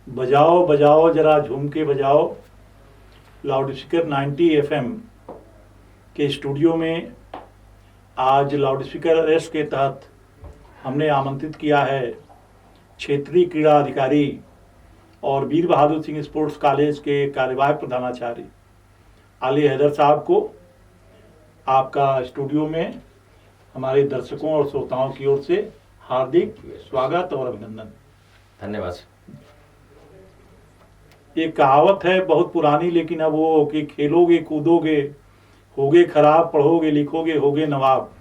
बजाओ बजाओ जरा झूम के बजाओ। लाउडस्पीकर 90 एफएम के स्टूडियो में आज लाउडस्पीकर अरेस्ट के तहत हमने आमंत्रित किया है क्षेत्रीय क्रीड़ा अधिकारी और वीर बहादुर सिंह स्पोर्ट्स कॉलेज के कार्यवाहक प्रधानाचार्य आली हैदर साहब को आपका स्टूडियो में हमारे दर्शकों और श्रोताओं की ओर से हार्दिक स्वागत और अभिनंदन। धन्यवाद। एक कहावत है बहुत पुरानी, लेकिन अब वो कि खेलोगे कूदोगे होगे खराब, पढ़ोगे लिखोगे होगे नवाब।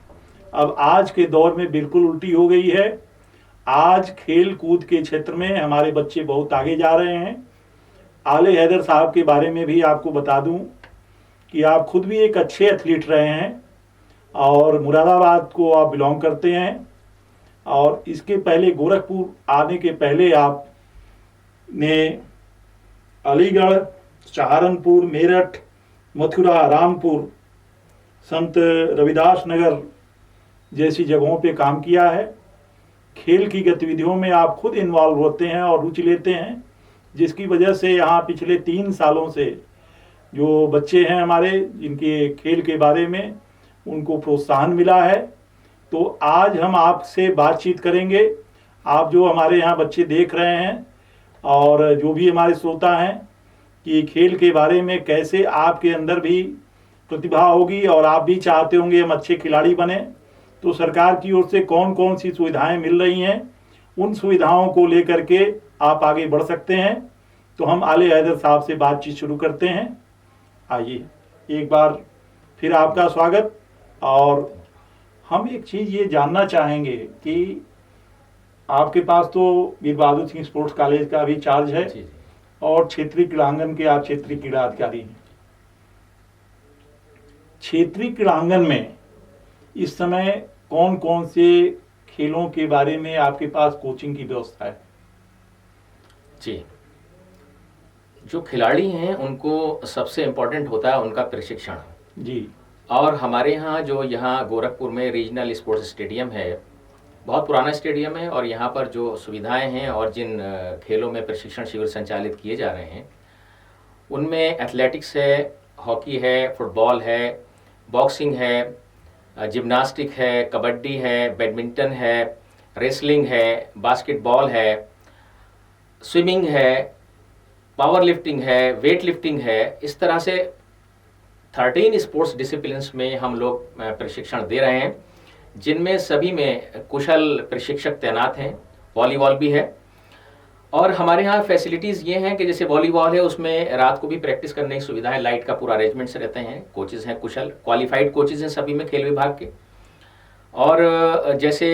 अब आज के दौर में बिल्कुल उल्टी हो गई है। आज खेल कूद के क्षेत्र में हमारे बच्चे बहुत आगे जा रहे हैं। आले हैदर साहब के बारे में भी आपको बता दूं कि आप खुद भी एक अच्छे एथलीट रहे हैं और मुरादाबाद को आप बिलोंग करते हैं, और इसके पहले गोरखपुर आने के पहले आपने अलीगढ़, सहारनपुर, मेरठ, मथुरा, रामपुर, संत रविदास नगर जैसी जगहों पे काम किया है। खेल की गतिविधियों में आप खुद इन्वॉल्व होते हैं और रुचि लेते हैं, जिसकी वजह से यहाँ पिछले 3 सालों से जो बच्चे हैं हमारे, जिनके खेल के बारे में उनको प्रोत्साहन मिला है। तो आज हम आपसे बातचीत करेंगे। आप जो हमारे यहाँ बच्चे देख रहे हैं और जो भी हमारे श्रोता हैं कि खेल के बारे में कैसे आपके अंदर भी प्रतिभा होगी और आप भी चाहते होंगे हम अच्छे खिलाड़ी बने, तो सरकार की ओर से कौन कौन सी सुविधाएं मिल रही हैं, उन सुविधाओं को लेकर के आप आगे बढ़ सकते हैं। तो हम आले हैदर साहब से बातचीत शुरू करते हैं। आइए, एक बार फिर आपका स्वागत। और हम एक चीज़ ये जानना चाहेंगे कि आपके पास तो वीर बहादुर सिंह स्पोर्ट्स कॉलेज का भी चार्ज है और क्षेत्रीय क्रीड़ांगन के आप क्षेत्रीय क्रीड़ा अधिकारी हैं। क्षेत्रीय क्रीड़ांगन में इस समय कौन कौन से खेलों के बारे में आपके पास कोचिंग की व्यवस्था है? जी, जो खिलाड़ी हैं उनको सबसे इम्पोर्टेंट होता है उनका प्रशिक्षण जी। और हमारे यहाँ गोरखपुर में रीजनल स्पोर्ट्स स्टेडियम है, बहुत पुराना स्टेडियम है, और यहाँ पर जो सुविधाएं हैं और जिन खेलों में प्रशिक्षण शिविर संचालित किए जा रहे हैं उनमें एथलेटिक्स है, हॉकी है, फुटबॉल है, बॉक्सिंग है, जिम्नास्टिक है, कबड्डी है, बैडमिंटन है, रेसलिंग है, बास्केटबॉल है, स्विमिंग है, पावर लिफ्टिंग है, वेट लिफ्टिंग है। इस तरह से 13 स्पोर्ट्स डिसिप्लिन्स में हम लोग प्रशिक्षण दे रहे हैं, जिनमें सभी में कुशल प्रशिक्षक तैनात हैं। वॉलीबॉल भी है, और हमारे यहाँ फैसिलिटीज़ ये हैं कि जैसे वॉलीबॉल है उसमें रात को भी प्रैक्टिस करने की सुविधा है, लाइट का पूरा अरेंजमेंट्स रहते हैं, कोचेज़ हैं कुशल, क्वालिफाइड कोचेज़ हैं सभी में खेल विभाग के। और जैसे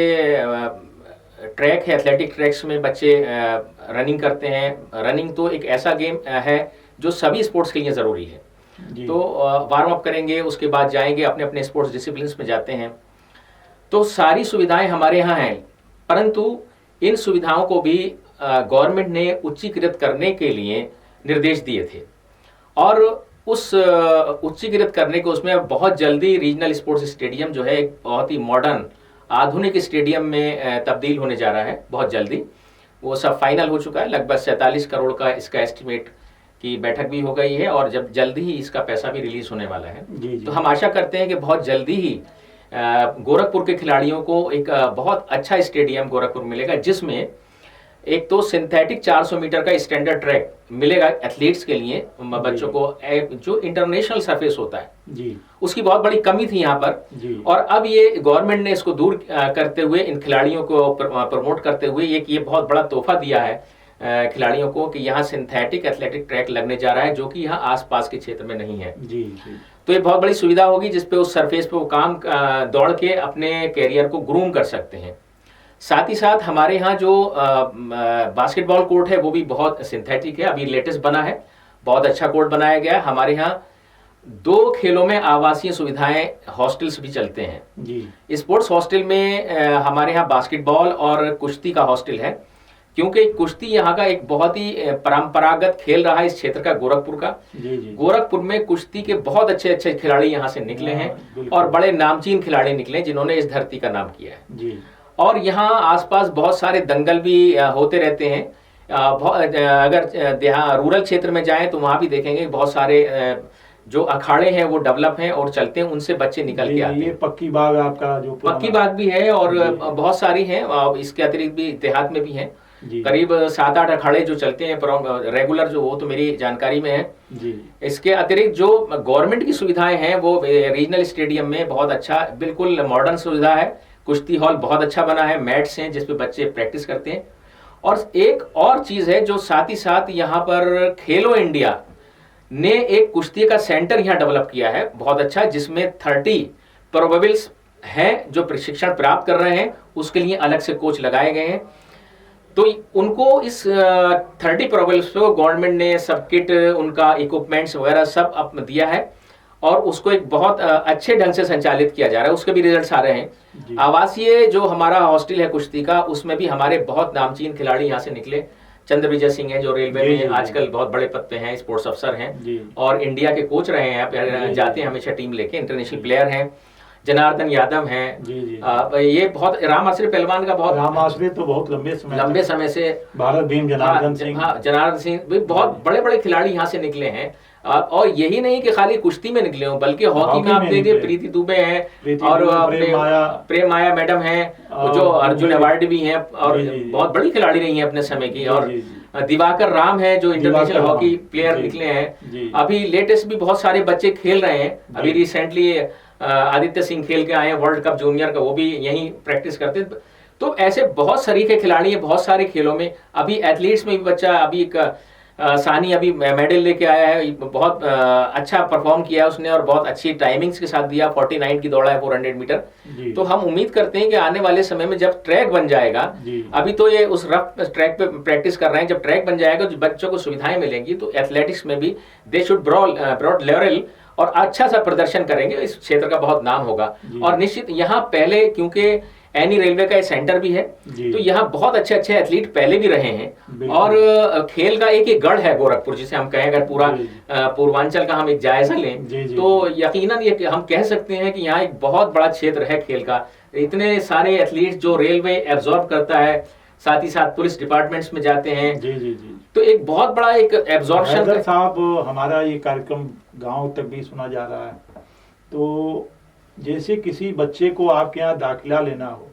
ट्रैक है, एथलेटिक ट्रैक्स में बच्चे रनिंग करते हैं। रनिंग तो एक ऐसा गेम है जो सभी स्पोर्ट्स के लिए ज़रूरी है। तो वार्म अप करेंगे, उसके बाद जाएंगे अपने अपने स्पोर्ट्स डिसिप्लिन्स में जाते हैं। तो सारी सुविधाएं हमारे यहाँ हैं, परंतु इन सुविधाओं को भी गवर्नमेंट ने उच्चीकृत करने के लिए निर्देश दिए थे, और उस उच्चीकृत करने को उसमें बहुत जल्दी रीजनल स्पोर्ट्स स्टेडियम जो है एक बहुत ही मॉडर्न आधुनिक स्टेडियम में तब्दील होने जा रहा है बहुत जल्दी। वो सब फाइनल हो चुका है, लगभग 47 करोड़ का इसका एस्टिमेट की बैठक भी हो गई है, और जब जल्दी ही इसका पैसा भी रिलीज होने वाला है। जी। तो हम आशा करते हैं कि बहुत जल्दी ही गोरखपुर के खिलाड़ियों को एक बहुत अच्छा स्टेडियम गोरखपुर मिलेगा, जिसमें एक तो सिंथेटिक 400 मीटर का स्टैंडर्ड ट्रैक मिलेगा एथलीट्स के लिए, बच्चों को जो इंटरनेशनल सरफेस होता है जी, उसकी बहुत बड़ी कमी थी यहाँ पर जी। और अब ये गवर्नमेंट ने इसको दूर करते हुए, इन खिलाड़ियों को प्रमोट करते हुए ये बहुत बड़ा तोहफा दिया है खिलाड़ियों को कि यहाँ सिंथेटिक एथलेटिक ट्रैक लगने जा रहा है, जो कि यहाँ आसपास के क्षेत्र में नहीं है। जी, जी। तो ये बहुत बड़ी सुविधा होगी, जिसपे उस सरफेस पे वो काम दौड़ के अपने कैरियर को ग्रूम कर सकते हैं। साथ ही साथ हमारे यहाँ जो बास्केटबॉल कोर्ट है वो भी बहुत सिंथेटिक है, अभी लेटेस्ट बना है, बहुत अच्छा कोर्ट बनाया गया है। हमारे यहाँ 2 खेलों में आवासीय सुविधाएं, हॉस्टल्स भी चलते हैं जी। स्पोर्ट्स हॉस्टल में हमारे यहाँ बास्केटबॉल और कुश्ती का हॉस्टल है, क्योंकि कुश्ती यहाँ का एक बहुत ही परंपरागत खेल रहा है इस क्षेत्र का, गोरखपुर का। जी। गोरखपुर में कुश्ती के बहुत अच्छे अच्छे खिलाड़ी यहाँ से निकले हैं और बड़े नामचीन खिलाड़ी निकले जिन्होंने इस धरती का नाम किया है जी। और यहाँ आसपास बहुत सारे दंगल भी होते रहते हैं, अगर यहाँ रूरल क्षेत्र में जाएं तो वहाँ भी देखेंगे बहुत सारे जो अखाड़े हैं वो डेवलप हैं और चलते हैं, उनसे बच्चे निकल के आते ये हैं। पक्की बाग आपका जो पक्की बाग भी है और बहुत सारी हैं, इसके अतिरिक्त भी देहात में भी हैं। करीब 7-8 अखाड़े जो चलते हैं रेगुलर, जो वो तो मेरी जानकारी में है जी। इसके अतिरिक्त जो गवर्नमेंट की सुविधाएं हैं वो रीजनल स्टेडियम में बहुत अच्छा, बिल्कुल मॉडर्न सुविधा है। कुश्ती हॉल बहुत अच्छा बना है, मैट्स हैं जिसपे बच्चे प्रैक्टिस करते हैं। और एक और चीज है जो साथ ही साथ यहाँ पर खेलो इंडिया ने एक कुश्ती का सेंटर यहाँ डेवलप किया है बहुत अच्छा, जिसमें 30 प्रोबेबल्स हैं जो प्रशिक्षण प्राप्त कर रहे हैं, उसके लिए अलग से कोच लगाए गए हैं। तो उनको इस 30 प्रोबेबल्स को गवर्नमेंट ने सब किट, उनका इक्विपमेंट्स वगैरह सब दिया है और उसको एक बहुत अच्छे ढंग से संचालित किया जा रहा है, उसके भी रिजल्ट्स आ रहे हैं। आवासीय जो हमारा हॉस्टल है कुश्ती का, उसमें भी हमारे बहुत नामचीन खिलाड़ी यहाँ से निकले। चंद्र विजय सिंह है जो रेलवे में आजकल बहुत बड़े पद पे हैं, स्पोर्ट्स अफसर हैं और इंडिया के कोच रहे हैं, जाते हैं हमेशा टीम लेके, इंटरनेशनल प्लेयर हैं। जनार्दन यादव हैं, ये बहुत राम आश्रय पहलवान का बहुत, राम आश्रय तो बहुत लंबे समय से भारत भीम जनार्दन सिंह, जनार्दन सिंह बहुत बड़े बड़े खिलाड़ी यहाँ से निकले हैं। और यही नहीं कि खाली कुश्ती में निकले हो, बल्कि हॉकी में आप देखिए प्रीति दुबे हैं और प्रेम माया मैडम हैं जो अर्जुन अवार्ड भी हैं और बहुत बड़ी खिलाड़ी रही हैं अपने समय की। और दिवाकर राम है जो इंटरनेशनल हॉकी प्लेयर निकले हैं। अभी लेटेस्ट भी बहुत सारे बच्चे खेल रहे हैं। अभी रिसेंटली आदित्य सिंह खेल के आए हैं वर्ल्ड कप जूनियर का, वो भी यहीं प्रैक्टिस करते हैं। तो ऐसे बहुत सरीखे खिलाड़ी हैं बहुत सारे खेलों में। अभी एथलीट्स में भी बच्चा, अभी एक सानी अभी मेडल लेके आया है, बहुत अच्छा परफॉर्म किया उसने और बहुत अच्छी टाइमिंग्स के साथ दिया, 49 की दौड़ा है 400 मीटर। तो हम उम्मीद करते हैं कि आने वाले समय में जब ट्रैक बन जाएगा, अभी तो ये उस रफ ट्रैक पे प्रैक्टिस कर रहे हैं, जब ट्रैक बन जाएगा तो बच्चों को सुविधाएं मिलेंगी, तो एथलेटिक्स में भी दे शुड ब्रॉड लेवल और अच्छा सा प्रदर्शन करेंगे, इस क्षेत्र का बहुत नाम होगा। और निश्चित यहाँ पहले, क्योंकि एनी रेलवे का सेंटर भी है, तो यहाँ बहुत अच्छे अच्छे एथलीट पहले भी रहे हैं और खेल का एक गढ़ है गोरखपुर, जिसे हम कहें अगर पूरा पूर्वांचल का हम एक जायजा लें तो यकीनन ये हम कह सकते हैं कि यहाँ एक बहुत बड़ा क्षेत्र है खेल का। इतने सारे एथलीट जो रेलवे एब्जॉर्ब करता है, साथ ही साथ पुलिस डिपार्टमेंट्स में जाते हैं। तो एक बहुत बड़ा एक एब्जॉर्प्शन। साहब, हमारा ये कार्यक्रम गांव तक भी सुना जा रहा है, तो जैसे किसी बच्चे को आपके यहाँ दाखिला लेना हो,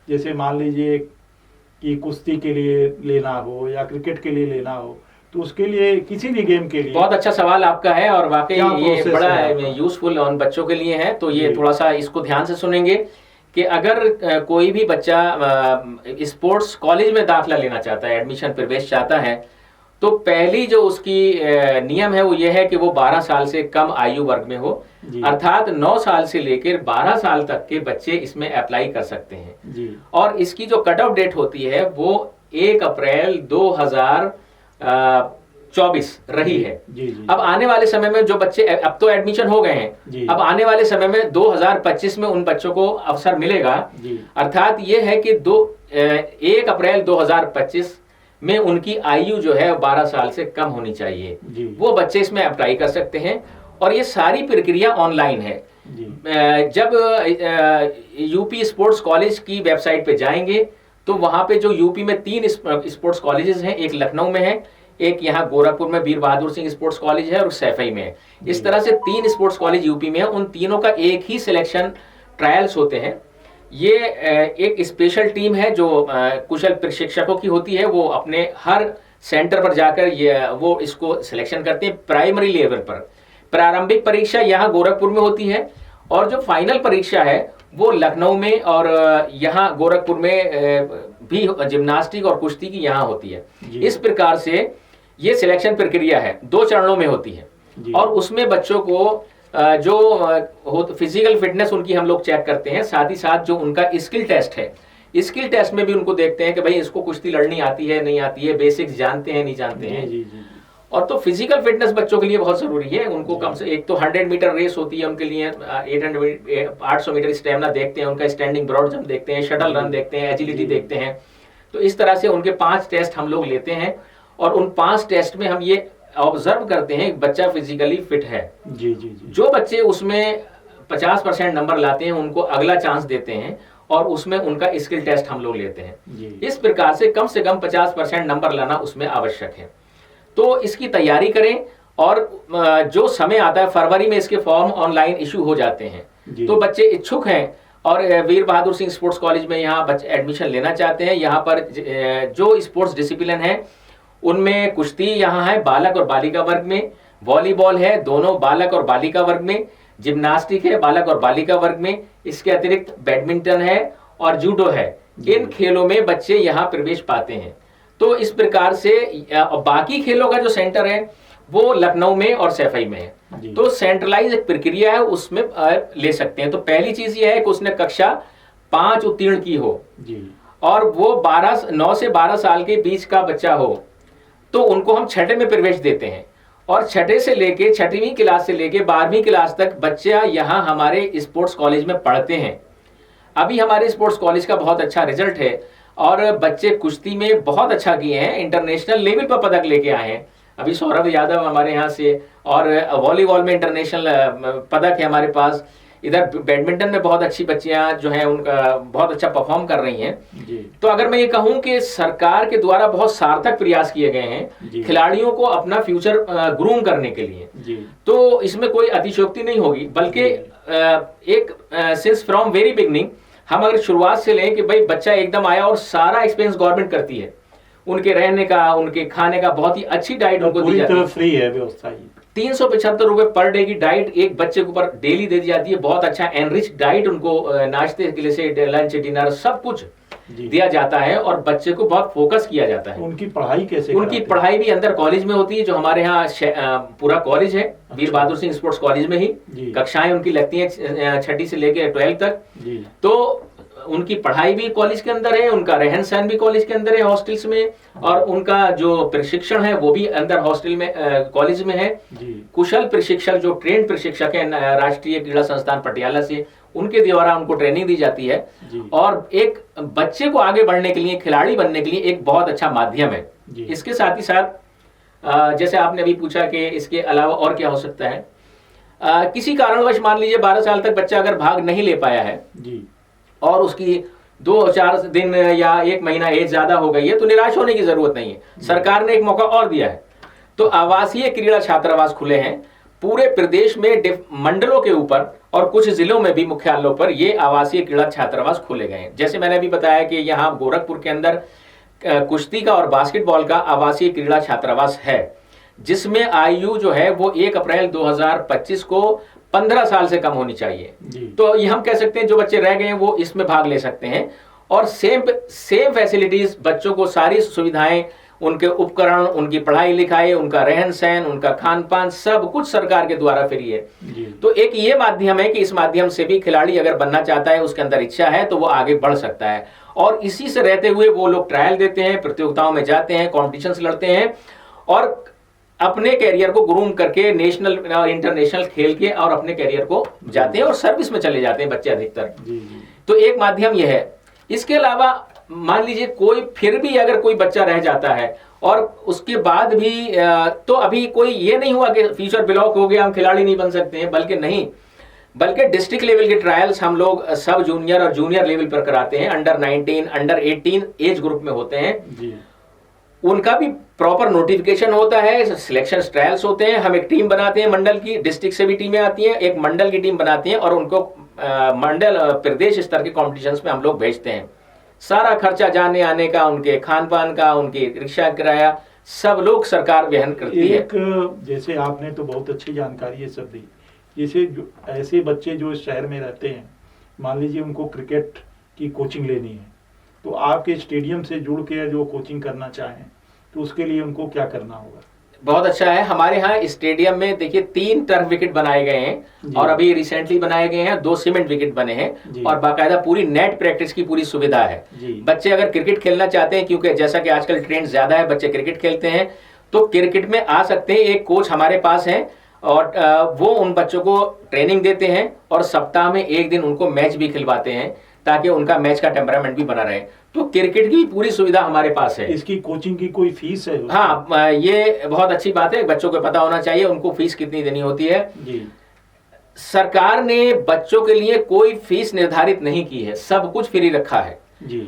जैसे मान लीजिए कि कुश्ती के लिए लेना हो या क्रिकेट के लिए लेना हो, तो उसके लिए किसी भी गेम के लिए। बहुत अच्छा सवाल आपका है और वाकई ये बड़ा यूजफुल उन बच्चों के लिए है। तो ये थोड़ा सा इसको ध्यान से सुनेंगे कि अगर कोई भी बच्चा स्पोर्ट्स कॉलेज में दाखिला लेना चाहता है, एडमिशन प्रवेश चाहता है, तो पहली जो उसकी नियम है वो ये है कि वो 12 साल से कम आयु वर्ग में हो, अर्थात 9 साल से लेकर 12 साल तक के बच्चे इसमें अप्लाई कर सकते हैं। और इसकी जो कट ऑफ डेट होती है वो 1 अप्रैल 2024 रही है। अब आने वाले समय में जो बच्चे, अब तो एडमिशन हो गए हैं, अब आने वाले समय में 2025 में उन बच्चों को अवसर मिलेगा। अर्थात ये है कि 1 अप्रैल 2025 में उनकी आयु जो है 12 साल से कम होनी चाहिए, वो बच्चे इसमें अप्लाई कर सकते हैं। और ये सारी प्रक्रिया ऑनलाइन है। जब यूपी स्पोर्ट्स कॉलेज की वेबसाइट पे जाएंगे तो वहां पे जो यूपी में 3 स्पोर्ट्स कॉलेजेस हैं, एक लखनऊ में है, एक यहाँ गोरखपुर में वीर बहादुर सिंह स्पोर्ट्स कॉलेज है और सैफई में है। इस तरह से 3 स्पोर्ट्स कॉलेज यूपी में है। उन तीनों का एक ही सिलेक्शन ट्रायल्स होते हैं। ये एक स्पेशल टीम है जो कुशल प्रशिक्षकों की होती है, वो अपने हर सेंटर पर जाकर वो इसको सिलेक्शन करते हैं। प्राइमरी लेवल पर प्रारंभिक परीक्षा यहाँ गोरखपुर में होती है और जो फाइनल परीक्षा है वो लखनऊ में और यहाँ गोरखपुर में भी जिम्नास्टिक और कुश्ती की यहाँ होती है। इस प्रकार से ये सिलेक्शन प्रक्रिया है, 2 चरणों में होती है और उसमें बच्चों को जो फिजिकल फिटनेस उनकी हम लोग चेक करते हैं, साथ ही साथ जो उनका स्किल टेस्ट है, स्किल टेस्ट में भी उनको देखते हैं कि भाई इसको कुश्ती लड़नी आती है नहीं आती है, बेसिक्स जानते हैं नहीं जानते हैं। और तो फिजिकल फिटनेस बच्चों के लिए बहुत जरूरी है। उनको कम से एक तो 100 मीटर रेस होती है उनके लिए, 800 मीटर स्टेमिना देखते हैं, उनका स्टैंडिंग ब्रॉड जंप देखते हैं, शटल रन देखते हैं, एजिलिटी देखते हैं। तो इस तरह से उनके 5 टेस्ट हम लोग लेते हैं और उन 5 टेस्ट में हम ये ऑब्जर्व करते हैं बच्चा फिजिकली फिट है। जो बच्चे उसमें 50% नंबर लाते हैं उनको अगला चांस देते हैं और उसमें उनका स्किल टेस्ट हम लोग लेते हैं। जी। इस प्रकार से कम 50% नंबर लाना उसमें आवश्यक है। तो इसकी तैयारी करें और जो समय आता है फरवरी में इसके फॉर्म ऑनलाइन इशू हो जाते हैं। जी। तो बच्चे इच्छुक हैं और वीर बहादुर सिंह स्पोर्ट्स कॉलेज में यहाँ बच्चे एडमिशन लेना चाहते हैं। यहाँ पर जो स्पोर्ट्स डिसिप्लिन है उनमें कुश्ती यहाँ है बालक और बालिका वर्ग में, वॉलीबॉल है दोनों बालक और बालिका वर्ग में, जिम्नास्टिक है बालक और बालिका वर्ग में, इसके अतिरिक्त बैडमिंटन है और जूडो है। इन खेलों में बच्चे यहाँ प्रवेश पाते हैं। तो इस प्रकार से बाकी खेलों का जो सेंटर है वो लखनऊ में और सैफई में है। तो सेंट्रलाइज एक प्रक्रिया है उसमें ले सकते हैं। तो पहली चीज ये है कि उसने कक्षा 5 उत्तीर्ण की हो जी। और वो 9 से 12 साल के बीच का बच्चा हो, तो उनको हम छठे में प्रवेश देते हैं। और छठे से लेके 6वीं क्लास से लेके 12वीं क्लास तक बच्चा यहाँ हमारे स्पोर्ट्स कॉलेज में पढ़ते हैं। अभी हमारे स्पोर्ट्स कॉलेज का बहुत अच्छा रिजल्ट है और बच्चे कुश्ती में बहुत अच्छा किए हैं, इंटरनेशनल लेवल पर पदक लेके आए हैं। अभी सौरभ यादव हमारे यहाँ से, और वॉलीबॉल में इंटरनेशनल पदक है हमारे पास। इधर बैडमिंटन में बहुत अच्छी बच्चियां जो हैं उनका बहुत अच्छा परफॉर्म कर रही हैं जी। तो अगर मैं ये कहूं कि सरकार के द्वारा बहुत सार्थक प्रयास किए गए हैं खिलाड़ियों को अपना फ्यूचर ग्रूम करने के लिए जी। तो इसमें कोई अतिशयोक्ति नहीं होगी, बल्कि एक सिंस फ्रॉम वेरी बिगनिंग हम अगर शुरुआत से लें कि भाई बच्चा एकदम आया और सारा एक्सपेंस गवर्नमेंट करती है, उनके रहने का उनके खाने का बहुत ही अच्छी डाइट उनको दी जाती है, फ्री है व्यवस्था। 375 रुपए पर डे की डाइट एक बच्चे के ऊपर डेली दे दी जाती है। बहुत अच्छा एनरिच डाइट उनको नाश्ते के लिए से लंच डिनर सब कुछ दिया जाता है और बच्चे को बहुत फोकस किया जाता है। उनकी पढ़ाई कैसे? उनकी पढ़ाई भी अंदर कॉलेज में होती है, जो हमारे यहाँ पूरा कॉलेज है वीर बहादुर सिंह स्पोर्ट्स कॉलेज में ही कक्षाएं उनकी लगती हैं 6ठी से लेकर 12th तक। तो उनकी पढ़ाई भी कॉलेज के अंदर है, उनका रहन सहन भी कॉलेज के अंदर है हॉस्टल्स में, और उनका जो प्रशिक्षण है वो भी अंदर हॉस्टल में कॉलेज में है। कुशल प्रशिक्षक जो ट्रेंड प्रशिक्षक है राष्ट्रीय क्रीड़ा संस्थान पटियाला से, उनके द्वारा उनको ट्रेनिंग दी जाती है और एक बच्चे को आगे बढ़ने के लिए खिलाड़ी बनने के लिए एक बहुत अच्छा माध्यम है। इसके साथ ही साथ जैसे आपने अभी पूछा कि इसके अलावा और क्या हो सकता है, किसी कारणवश मान लीजिए 12 साल तक बच्चा अगर भाग नहीं ले पाया है और उसकी 2-4 दिन या 1 महीना एज ज्यादा हो गई है, तो निराश होने की जरूरत नहीं है। सरकार ने एक मौका और दिया है। तो आवासीय क्रीड़ा छात्रावास खुले हैं पूरे प्रदेश में, मंडलों के ऊपर और कुछ जिलों में भी मुख्यालयों पर ये आवासीय क्रीड़ा छात्रावास खोले गए हैं। जैसे मैंने अभी बताया कि यहाँ गोरखपुर के अंदर कुश्ती का और बास्केटबॉल का आवासीय क्रीड़ा छात्रावास है, जिसमें आयु जो है वो 1 अप्रैल 2025 को 15 साल से कम होनी चाहिए। तो ये हम कह सकते हैं जो बच्चे रह गए हैं वो इसमें भाग ले सकते हैं और सेम फैसिलिटीज, बच्चों को सारी सुविधाएं, उनके उपकरण, उनकी पढ़ाई लिखाई, उनका रहन सहन, उनका खान पान, सब कुछ सरकार के द्वारा फ्री है। तो एक ये माध्यम है कि इस माध्यम से भी खिलाड़ी अगर बनना चाहता है, उसके अंदर इच्छा है, तो वो आगे बढ़ सकता है। और इसी से रहते हुए वो लोग ट्रायल देते हैं, प्रतियोगिताओं में जाते हैं, कॉम्पिटिशन्स लड़ते हैं और अपने कैरियर को ग्रूम करके नेशनल और इंटरनेशनल खेल के और अपने कैरियर को जाते हैं और सर्विस में चले जाते हैं बच्चे अधिकतर। तो एक माध्यम यह है। इसके अलावा मान लीजिए कोई फिर भी अगर कोई बच्चा रह जाता है और उसके बाद भी तो अभी कोई ये नहीं हुआ कि फ्यूचर ब्लॉक हो गया, हम खिलाड़ी नहीं बन सकते हैं, बल्कि नहीं, बल्कि डिस्ट्रिक्ट लेवल के ट्रायल्स हम लोग सब जूनियर और जूनियर लेवल पर कराते हैं। अंडर 19, अंडर 18 एज ग्रुप में होते हैं, उनका भी प्रॉपर नोटिफिकेशन होता है, सिलेक्शन ट्रायल्स होते हैं। हम एक टीम बनाते हैं मंडल की, डिस्ट्रिक्ट से भी टीमें आती हैं, एक मंडल की टीम बनाते हैं और उनको मंडल प्रदेश स्तर के कॉम्पिटिशन्स में हम लोग भेजते हैं। सारा खर्चा जाने आने का, उनके खान पान का, उनकी रिक्शा किराया, सब लोग सरकार वहन करती है। जैसे आपने तो बहुत अच्छी जानकारी है सब दी। जैसे ऐसे बच्चे जो इस शहर में रहते हैं, मान लीजिए उनको क्रिकेट की कोचिंग लेनी है, तो आपके स्टेडियम से जुड़ के जो कोचिंग करना चाहें तो उसके लिए उनको क्या करना होगा? बहुत अच्छा है। हमारे यहाँ स्टेडियम में देखिए 3 टर्फ विकेट बनाए गए हैं और अभी रिसेंटली बनाए गए हैं 2 सीमेंट विकेट बने हैं और बाकायदा पूरी नेट प्रैक्टिस की पूरी सुविधा है। बच्चे अगर क्रिकेट खेलना चाहते हैं, क्योंकि जैसा कि आजकल ट्रेंड ज्यादा है, बच्चे क्रिकेट खेलते हैं, तो क्रिकेट में आ सकते हैं। एक कोच हमारे पास है और वो उन बच्चों को ट्रेनिंग देते हैं और सप्ताह में 1 दिन उनको मैच भी खिलवाते हैं ताकि उनका मैच का टेम्परामेंट भी बना रहे। तो क्रिकेट की पूरी सुविधा हमारे पास है। इसकी कोचिंग की कोई फीस है? हाँ, ये बहुत अच्छी बात है, बच्चों को पता होना चाहिए उनको फीस कितनी देनी होती है। सरकार ने बच्चों के लिए कोई फीस निर्धारित नहीं की है, सब कुछ फ्री रखा है जी।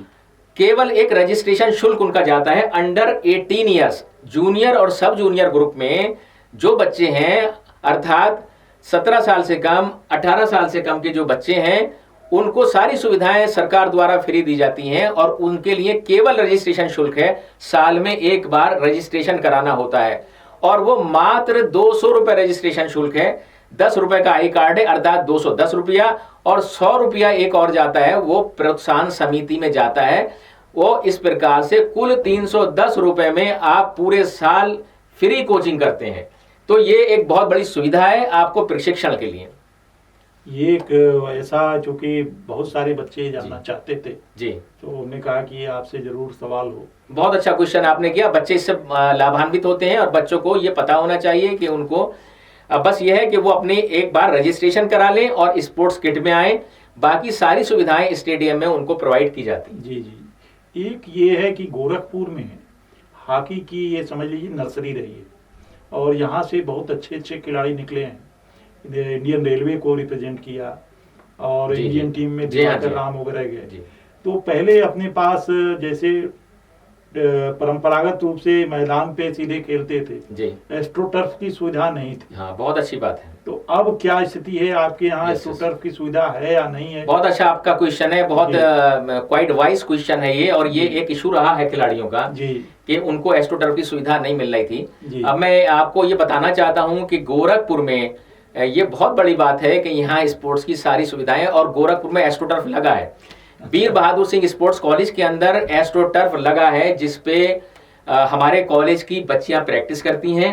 केवल एक रजिस्ट्रेशन शुल्क उनका जाता है अंडर 18 ईयर्स, जूनियर और सब जूनियर ग्रुप में जो बच्चे हैं, अर्थात 17 साल से कम 18 साल से कम के जो बच्चे हैं, उनको सारी सुविधाएं सरकार द्वारा फ्री दी जाती हैं और उनके लिए केवल रजिस्ट्रेशन शुल्क है। साल में एक बार रजिस्ट्रेशन कराना होता है और वो मात्र 200 रुपए रजिस्ट्रेशन शुल्क है। 10 रुपए का आई कार्ड है, अर्थात 210 रुपया, और 100 रुपया एक और जाता है, वो प्रोत्साहन समिति में जाता है। वो इस प्रकार से कुल 310 रुपए में आप पूरे साल फ्री कोचिंग करते हैं। तो ये एक बहुत बड़ी सुविधा है आपको प्रशिक्षण के लिए। ये एक ऐसा, चूंकि बहुत सारे बच्चे जानना चाहते थे जी, तो हमने कहा कि ये आपसे जरूर सवाल हो। बहुत अच्छा क्वेश्चन आपने किया। बच्चे इससे लाभान्वित होते हैं और बच्चों को ये पता होना चाहिए कि उनको बस ये है कि वो अपने एक बार रजिस्ट्रेशन करा लें और स्पोर्ट्स किट में आए। बाकी सारी सुविधाएं स्टेडियम में उनको प्रोवाइड की जाती हैं। जी जी। एक ये है कि गोरखपुर में हॉकी की ये समझ लीजिए नर्सरी रही है और यहाँ से बहुत अच्छे अच्छे खिलाड़ी निकले हैं। इंडियन रेलवे को रिप्रेजेंट किया और जी, इंडियन जी। टीम में जी हाँ, दिवाकर जी। राम वगैरह गए। जी। तो पहले अपने पास जैसे परंपरागत रूप से मैदान पे सीधे खेलते थे, जी, एस्ट्रोटर्फ की सुविधा नहीं थी। हाँ, बहुत अच्छी बात है। तो अब क्या स्थिति है आपके यहाँ? Yes, एस्ट्रोटर्फ की सुविधा है या नहीं है? बहुत अच्छा आपका क्वेश्चन है, बहुत क्वाइट वाइज क्वेश्चन है ये, और ये एक इशू रहा है खिलाड़ियों का जी कि उनको एस्ट्रोटर्फ की सुविधा नहीं मिल रही थी। जी। अब मैं आपको ये बताना चाहता हूँ कि गोरखपुर में ये बहुत बड़ी बात है कि यहाँ स्पोर्ट्स की सारी सुविधाएं, और गोरखपुर में एस्ट्रोटर्फ लगा है। वीर बहादुर सिंह स्पोर्ट्स कॉलेज के अंदर एस्ट्रोटर्फ लगा है, जिसपे हमारे कॉलेज की बच्चियां प्रैक्टिस करती हैं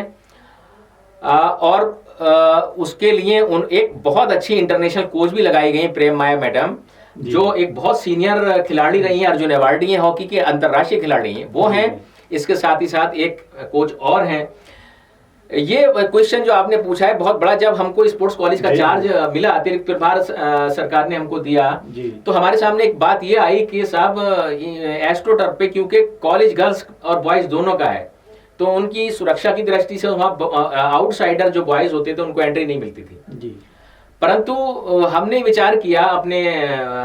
और उसके लिए एक बहुत अच्छी इंटरनेशनल कोच भी लगाई गई, प्रेम माया मैडम, जो एक बहुत सीनियर खिलाड़ी रही हैं, अर्जुन अवार्डी हैं, हॉकी के अंतर्राष्ट्रीय खिलाड़ी हैं, वो हैं। इसके साथ ही साथ एक कोच और हैं। ये क्वेश्चन जो आपने पूछा है बहुत बड़ा। जब हमको स्पोर्ट्स कॉलेज का चार्ज मिला, अतिरिक्त प्रभार सरकार ने हमको दिया, तो हमारे सामने एक बात ये आई कि साहब एस्ट्रोटर्फ पे, क्योंकि कॉलेज गर्ल्स और बॉयज दोनों का है, तो उनकी सुरक्षा की दृष्टि से वहाँ आउटसाइडर जो बॉयज होते थे उनको एंट्री नहीं मिलती थी जी। परंतु हमने विचार किया अपने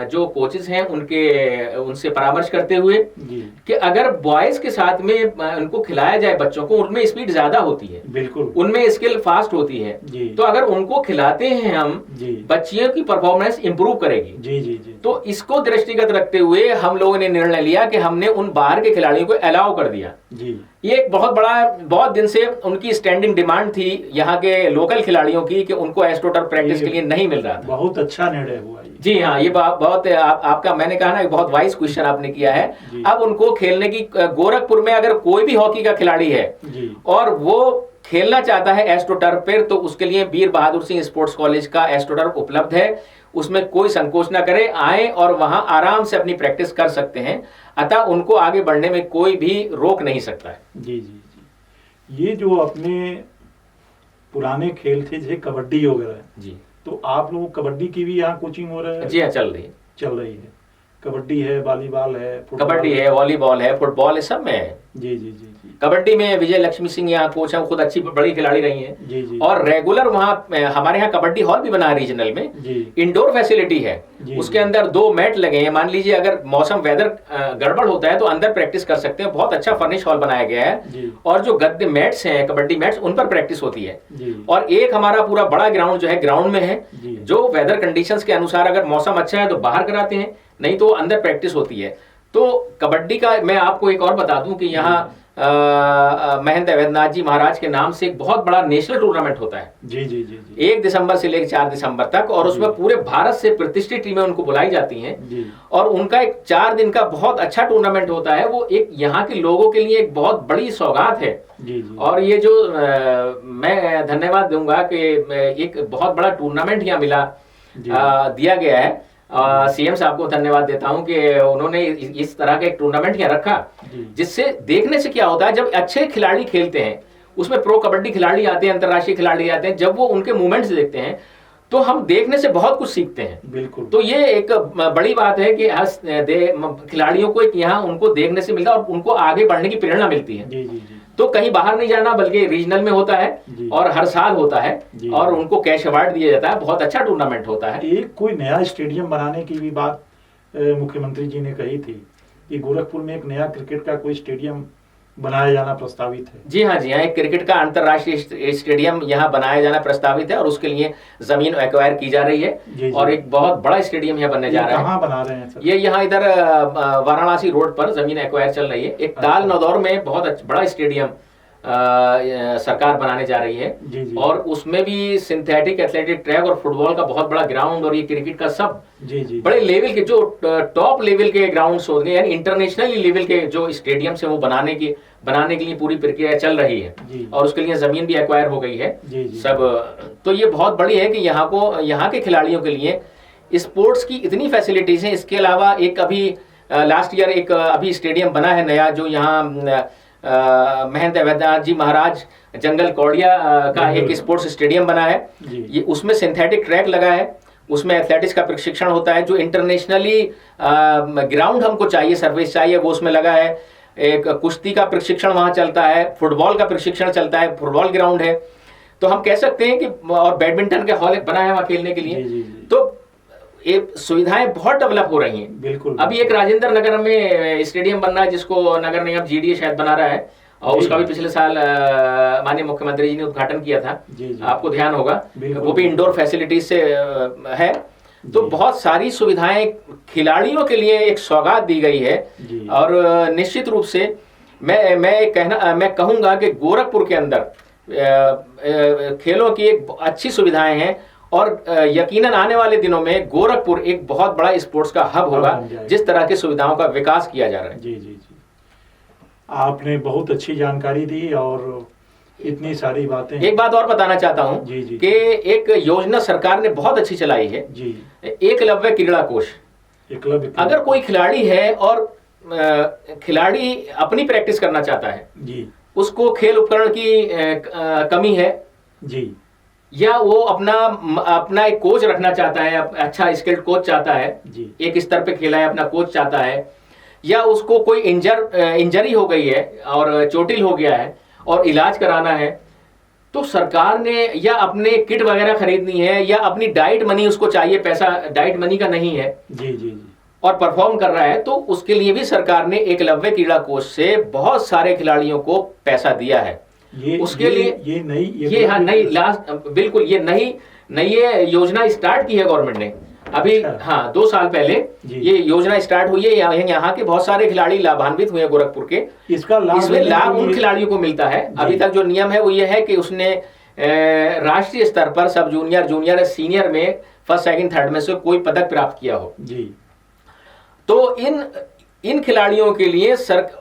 जो कोचेस हैं उनसे परामर्श करते हुए कि अगर बॉयज के साथ में उनको खिलाया जाए बच्चों को, उनमें स्पीड ज्यादा होती है, बिल्कुल उनमें स्किल फास्ट होती है, तो अगर उनको खिलाते हैं हम, बच्चियों की परफॉर्मेंस इंप्रूव करेगी। जी जी जी। तो इसको दृष्टिगत रखते हुए हम लोगों ने निर्णय लिया कि हमने उन बाहर के खिलाड़ियों को अलाउ कर दिया जी। ये एक बहुत दिन से उनकी स्टैंडिंग डिमांड थी यहाँ के लोकल खिलाड़ियों की कि उनको एस्ट्रोटर्फ प्रैक्टिस के लिए नहीं मिल रहा था। बहुत अच्छा निर्णय हुआ ये। जी हाँ, ये बहुत आपका, मैंने कहा ना, बहुत वाइज क्वेश्चन आपने किया है। अब उनको खेलने की, गोरखपुर में अगर कोई भी हॉकी का खिलाड़ी है और वो खेलना चाहता है एस्ट्रोटर्फ पर, तो उसके लिए वीर बहादुर सिंह स्पोर्ट्स कॉलेज का एस्ट्रोटर्फ उपलब्ध है। उसमें कोई संकोच ना करे, आए और वहां आराम से अपनी प्रैक्टिस कर सकते हैं। अतः उनको आगे बढ़ने में कोई भी रोक नहीं सकता है। जी जी जी। ये जो अपने पुराने खेल थे जैसे कबड्डी वगैरह जी, तो आप लोग कबड्डी की भी यहाँ कोचिंग हो रहा है? जी हाँ, चल रही है। कबड्डी है, वॉलीबॉल है, कबड्डी है, वॉलीबॉल है, फुटबॉल है, सब में है। जी जी जी जी। कबड्डी में विजय लक्ष्मी सिंह यहाँ कोच हैं, खुद अच्छी बड़ी खिलाड़ी रही हैं। जी जी। और रेगुलर वहाँ हमारे यहाँ कबड्डी हॉल भी बना है रीजनल में जी। इंडोर फैसिलिटी है जी। उसके अंदर 2 मैट लगे हैं। मान लीजिए अगर मौसम वेदर गड़बड़ होता है तो अंदर प्रैक्टिस कर सकते हैं। बहुत अच्छा फर्निश हॉल बनाया गया है और जो गद्दे मैट्स हैं, कबड्डी मैट्स, उन पर प्रैक्टिस होती है। और एक हमारा पूरा बड़ा ग्राउंड जो है, ग्राउंड में है, जो वेदर कंडीशंस के अनुसार अगर मौसम अच्छा है तो बाहर कराते हैं, नहीं तो अंदर प्रैक्टिस होती है। तो कबड्डी का मैं आपको एक और बता दूं कि यहाँ महंत अवैधनाथ जी महाराज के नाम से एक बहुत बड़ा नेशनल टूर्नामेंट होता है जी जी जी जी। 1 दिसंबर से लेकर 4 दिसंबर तक, और उसमें पूरे भारत से प्रतिष्ठित टीमें उनको बुलाई जाती हैं और उनका एक 4 दिन का बहुत अच्छा टूर्नामेंट होता है। वो एक यहाँ के लोगों के लिए एक बहुत बड़ी सौगात है जी जी। और ये जो मैं धन्यवाद दूंगा कि एक बहुत बड़ा टूर्नामेंट यहाँ मिला, दिया गया है। सीएम साहब को धन्यवाद देता हूं कि उन्होंने इस तरह का एक टूर्नामेंट यहाँ रखा, जिससे देखने से क्या होता है, जब अच्छे खिलाड़ी खेलते हैं, उसमें प्रो कबड्डी खिलाड़ी आते हैं, अंतर्राष्ट्रीय खिलाड़ी आते हैं, जब वो उनके मूवमेंट्स देखते हैं तो हम देखने से बहुत कुछ सीखते हैं। बिल्कुल। तो ये एक बड़ी बात है कि खिलाड़ियों को यहाँ उनको देखने से मिलता है और उनको आगे बढ़ने की प्रेरणा मिलती है। जी जी जी। तो कहीं बाहर नहीं जाना, बल्कि रीजनल में होता है जी। और हर साल होता है जी। और उनको कैश अवार्ड दिया जाता है। बहुत अच्छा टूर्नामेंट होता है। एक कोई नया स्टेडियम बनाने की भी बात मुख्यमंत्री जी ने कही थी कि गोरखपुर में एक नया क्रिकेट का कोई स्टेडियम बनाया जाना प्रस्तावित है। जी हाँ, जी हाँ, एक क्रिकेट का अंतर्राष्ट्रीय स्टेडियम यहाँ बनाया जाना प्रस्तावित है और उसके लिए जमीन एक्वायर की जा रही है। जी। और एक बहुत बड़ा स्टेडियम यहाँ बनने जा रहा है। कहाँ बना रहे हैं सर? ये यहाँ इधर वाराणसी रोड पर जमीन एक्वायर चल रही है। एक ताल नौदौर में बहुत बड़ा स्टेडियम सरकार बनाने जा रही है। जी जी। और उसमें भी सिंथेटिक एथलेटिक ट्रैक और फुटबॉल का बहुत बड़ा ग्राउंड और ये क्रिकेट का सब जी जी। बड़े लेवल के जो टॉप लेवल के ग्राउंड्स होंगे, यानी इंटरनेशनल लेवल के जो स्टेडियम्स है वो बनाने के लिए पूरी प्रक्रिया चल रही है। जी। और उसके लिए जमीन भी एक्वायर हो गई है। जी जी। सब तो ये बहुत बड़ी है कि यहाँ के खिलाड़ियों के लिए स्पोर्ट्स की इतनी फैसिलिटीज हैं। इसके अलावा एक अभी लास्ट ईयर एक अभी स्टेडियम बना है नया, जो यहाँ महंत अवैधनाथ जी महाराज जंगल कौड़िया का एक स्पोर्ट्स स्टेडियम बना है। ये उसमें सिंथेटिक ट्रैक लगा है, उसमें एथलेटिक्स का प्रशिक्षण होता है। जो इंटरनेशनली ग्राउंड हमको चाहिए, सर्विस चाहिए, वो उसमें लगा है। एक कुश्ती का प्रशिक्षण वहाँ चलता है, फुटबॉल का प्रशिक्षण चलता है, फुटबॉल ग्राउंड है। तो हम कह सकते हैं कि और बैडमिंटन के हॉल बना है वहाँ खेलने के लिए। जी। तो ये सुविधाएं बहुत डेवलप हो रही हैं। बिल्कुल। अभी एक राजेंद्र नगर में स्टेडियम बन रहा है जिसको नगर निगम जीडीए शायद बना रहा है, और उसका भी पिछले साल माननीय मुख्यमंत्री जी ने उद्घाटन किया था। जी। आपको ध्यान होगा, वो भी इंडोर फैसिलिटीज से है। तो बहुत सारी सुविधाएं खिलाड़ियों के लिए एक सौगात दी गई है। और निश्चित रूप से मैं कहूंगा कि गोरखपुर के अंदर खेलों की एक अच्छी सुविधाएं हैं और यकीनन आने वाले दिनों में गोरखपुर एक बहुत बड़ा स्पोर्ट्स का हब होगा, जिस तरह की सुविधाओं का विकास किया जा रहा है। जी जी जी। आपने बहुत अच्छी जानकारी दी और इतनी सारी बातें। एक बात और बताना चाहता हूं कि एक योजना सरकार ने बहुत अच्छी चलाई है जी, एकलव्य क्रीड़ा कोष। अगर कोई खिलाड़ी है और खिलाड़ी अपनी प्रैक्टिस करना चाहता है जी, उसको खेल उपकरण की कमी है जी, या वो अपना एक कोच रखना चाहता है, अच्छा स्किल्ड कोच चाहता है जी, एक स्तर पे खेला है, अपना कोच चाहता है, या उसको कोई इंजरी हो गई है और चोटिल हो गया है और इलाज कराना है, तो सरकार ने या अपने किट वगैरह खरीदनी है या अपनी डाइट मनी उसको चाहिए, पैसा डाइट मनी का नहीं है जी जी जी, और परफॉर्म कर रहा है, तो उसके लिए भी सरकार ने एकलव्य क्रीड़ा कोष से बहुत सारे खिलाड़ियों को पैसा दिया है। उसके लिए नई लास्ट बिल्कुल ये नई योजना स्टार्ट की है गवर्नमेंट ने अभी। हाँ, 2 साल पहले ये योजना स्टार्ट हुई है। यहाँ के बहुत सारे खिलाड़ी लाभान्वित हुए हैं गोरखपुर के। इसमें लाभ उन खिलाड़ियों को मिलता है। अभी तक जो नियम है वो ये है कि उसने राष्ट्रीय स्तर पर सब जूनियर, जूनियर, सीनियर में फर्स्ट, सेकंड, थर्ड में से कोई पदक प्राप्त किया हो जी, तो इन खिलाड़ियों के लिए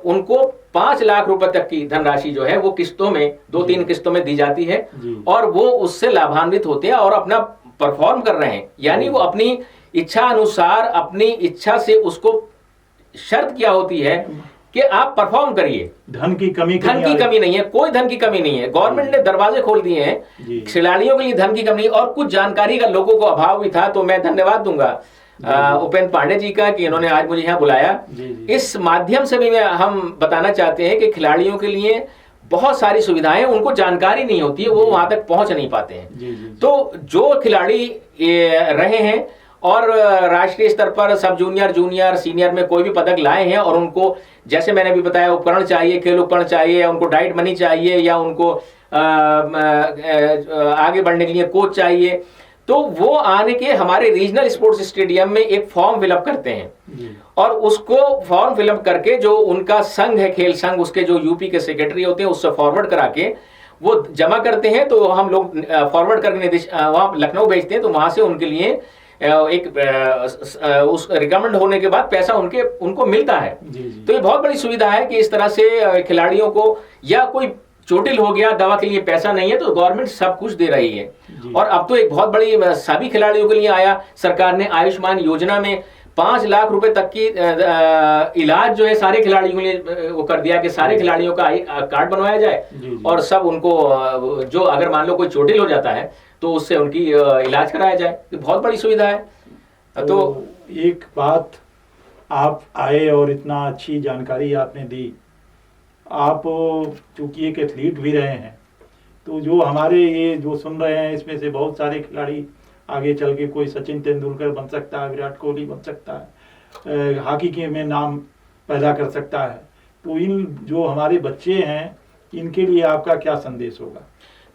उनको 5 लाख रुपए तक की धनराशि जो है वो किस्तों में 2-3 किस्तों में दी जाती है और वो उससे लाभान्वित होते हैं और अपना परफॉर्म कर रहे हैं। यानी वो अपनी इच्छा अनुसार, अपनी इच्छा से, उसको शर्त क्या होती है कि आप परफॉर्म करिए। धन की कमी नहीं है, कोई धन की कमी नहीं है। गवर्नमेंट ने दरवाजे खोल दिए हैं खिलाड़ियों के लिए, धन की कमी। और कुछ जानकारी का लोगों को अभाव भी था, तो मैं धन्यवाद दूंगा उपेंद्र पांडे जी का कि इन्होंने आज मुझे यहाँ बुलाया। इस माध्यम से भी हम बताना चाहते हैं कि खिलाड़ियों के लिए बहुत सारी सुविधाएं, उनको जानकारी नहीं होती है, वो वहां तक पहुंच नहीं पाते हैं। तो जो खिलाड़ी रहे हैं और राष्ट्रीय स्तर पर सब जूनियर, जूनियर, सीनियर में कोई भी पदक लाए हैं और उनको, जैसे मैंने भी बताया, उपकरण चाहिए, खेल उपकरण चाहिए, या उनको डाइट मनी चाहिए, या उनको आगे बढ़ने के लिए कोच चाहिए, तो वो आने के हमारे रीजनल स्पोर्ट्स स्टेडियम में एक फॉर्म फिलअप करते हैं और उसको फॉर्म फिलअप करके जो उनका संघ है, खेल संघ, उसके जो यूपी के सेक्रेटरी होते हैं उससे फॉरवर्ड करा के वो जमा करते हैं। तो हम लोग फॉरवर्ड करके वहाँ लखनऊ भेजते हैं, तो वहां से उनके लिए एक उस रिकमेंड होने के बाद पैसा उनको मिलता है। तो ये बहुत बड़ी सुविधा है कि इस तरह से खिलाड़ियों को, या कोई चोटिल हो गया, दवा के लिए पैसा नहीं है, तो गवर्नमेंट सब कुछ दे रही है। और अब तो एक बहुत बड़ी सभी खिलाड़ियों के लिए आया, सरकार ने आयुष्मान योजना में 5 लाख रुपए तक की इलाज जो है सारे खिलाड़ियों के लिए वो कर दिया कि सारे खिलाड़ियों का कार्ड बनवाया जाए और सब उनको, जो अगर मान लो कोई चोटिल हो जाता है तो उससे उनकी इलाज कराया जाए। ये बहुत बड़ी सुविधा है। तो एक बात, आप आए और इतना अच्छी जानकारी आपने दी, आप चूंकि एक एथलीट भी रहे हैं, तो जो हमारे ये जो सुन रहे हैं इसमें से बहुत सारे खिलाड़ी आगे चल के कोई सचिन तेंदुलकर बन सकता है, विराट कोहली बन सकता है, हॉकी के में नाम पैदा कर सकता है। तो इन जो हमारे बच्चे हैं इनके लिए आपका क्या संदेश होगा?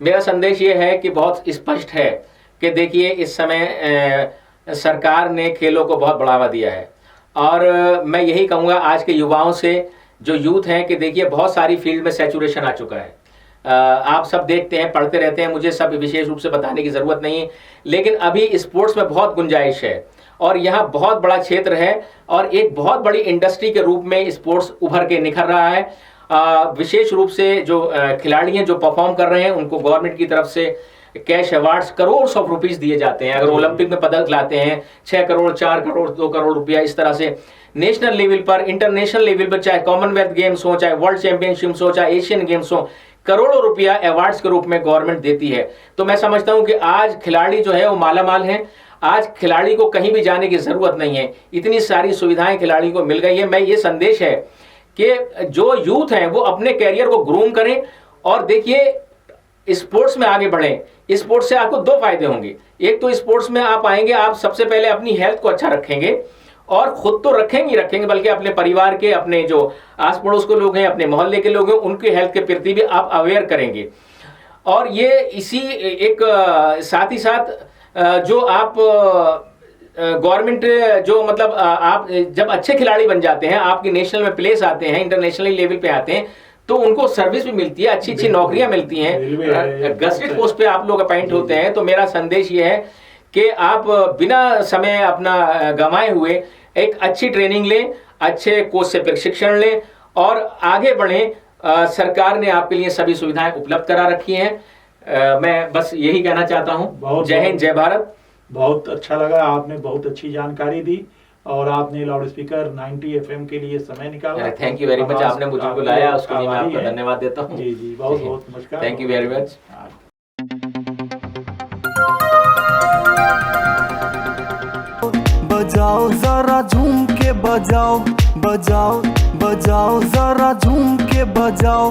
मेरा संदेश ये है कि बहुत स्पष्ट है कि देखिए इस समय सरकार ने खेलों को बहुत बढ़ावा दिया है और मैं यही कहूँगा आज के युवाओं से, जो यूथ हैं, कि देखिए बहुत सारी फील्ड में सैचुरेशन आ चुका है। आप सब देखते हैं, पढ़ते रहते हैं, मुझे सब विशेष रूप से बताने की ज़रूरत नहीं, लेकिन अभी स्पोर्ट्स में बहुत गुंजाइश है और यहाँ बहुत बड़ा क्षेत्र है और एक बहुत बड़ी इंडस्ट्री के रूप में स्पोर्ट्स उभर के निखर रहा है। विशेष रूप से जो खिलाड़ी हैं जो परफॉर्म कर रहे हैं उनको गवर्नमेंट की तरफ से cash awards crore of rupees दिए जाते हैं। अगर ओलंपिक में पदक लाते हैं 6 करोड़, 4 करोड़, 2 करोड़ रुपया, इस तरह से नेशनल लेवल पर, इंटरनेशनल लेवल पर, चाहे कॉमनवेल्थ गेम्स हो, चाहे वर्ल्ड चैंपियनशिप्स हो, चाहे एशियन गेम्स हो, करोड़ों रुपया अवार्ड्स के रूप में गवर्नमेंट देती है। तो मैं समझता हूं कि आज खिलाड़ी जो है वो मालामाल हैं। आज खिलाड़ी को कहीं भी जाने की जरूरत नहीं है, इतनी सारी सुविधाएं खिलाड़ी को मिल गई है। मैं ये संदेश है कि जो यूथ हैं वो अपने कैरियर को ग्रूम करें और देखिए स्पोर्ट्स में आगे बढ़ें। स्पोर्ट्स से आपको 2 फायदे होंगे। एक तो स्पोर्ट्स में आप आएंगे, आप सबसे पहले अपनी हेल्थ को अच्छा रखेंगे और खुद तो रखेंगे बल्कि अपने परिवार के, अपने जो आस पड़ोस के लोग हैं, अपने मोहल्ले के लोग हैं, उनकी हेल्थ के प्रति भी आप अवेयर करेंगे। और ये इसी एक साथ ही साथ जो आप गवर्नमेंट जो मतलब आप जब अच्छे खिलाड़ी बन जाते हैं, आपके नेशनल में प्लेस आते हैं, इंटरनेशनल लेवल पे आते हैं, तो उनको सर्विस भी मिलती है, अच्छी अच्छी नौकरियां मिलती हैं, गजेटेड पोस्ट पे आप लोग अपॉइंट होते हैं। तो मेरा संदेश ये है कि आप बिना समय अपना गंवाए हुए एक अच्छी ट्रेनिंग लें, अच्छे कोच से प्रशिक्षण लें और आगे बढ़ें। सरकार ने आपके लिए सभी सुविधाएं उपलब्ध करा रखी हैं। मैं बस यही कहना चाहता हूं। जय हिंद, जय भारत। बहुत अच्छा लगा, आपने बहुत अच्छी जानकारी दी और आपने लाउड स्पीकर 90 FM के लिए समय निकाला। थैंक यू वेरी मच, आपने मुझे बुलाया, उसके लिए मैं आपका धन्यवाद देता हूँ। जी जी, बहुत बहुत नमस्कार। Thank you very much. बजाओ जरा झूम के बजाओ, बजाओ बजाओ जरा झूम के बजाओ।